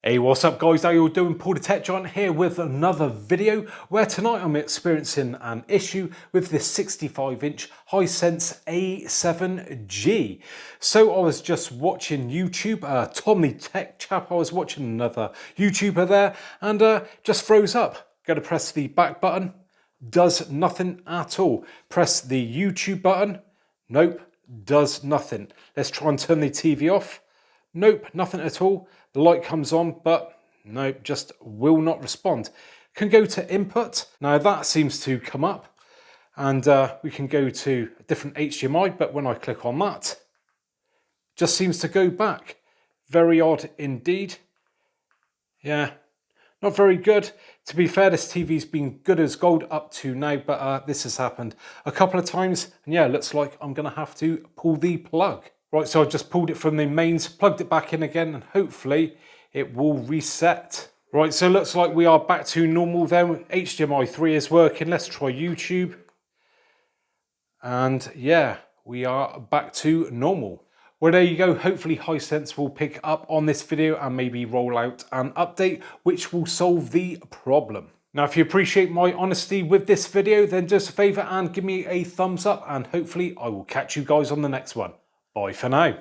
Hey, what's up guys, how you all doing? Paul the Tech Giant here with another video where tonight I'm experiencing an issue with this 65-inch Hisense A7G. So I was just watching YouTube, Tom the Tech Chap, I was watching another YouTuber there and just froze up. Go to press the back button, does nothing at all. Press the YouTube button, nope, does nothing. Let's try and turn the TV off. Nope, nothing at all. The light comes on, but nope, just will not respond. Can go to input. Now that seems to come up and we can go to a different HDMI, but when I click on that, just seems to go back. Very odd indeed. Yeah, not very good. To be fair, this TV's been good as gold up to now, but this has happened a couple of times. And yeah, looks like I'm gonna have to pull the plug. Right, so I just pulled it from the mains, plugged it back in again, and hopefully it will reset. Right, so it looks like we are back to normal then. HDMI 3 is working. Let's try YouTube. And yeah, we are back to normal. Well, there you go. Hopefully Hisense will pick up on this video and maybe roll out an update which will solve the problem. Now, if you appreciate my honesty with this video, then do us a favour and give me a thumbs up, and hopefully I will catch you guys on the next one. Bye for now.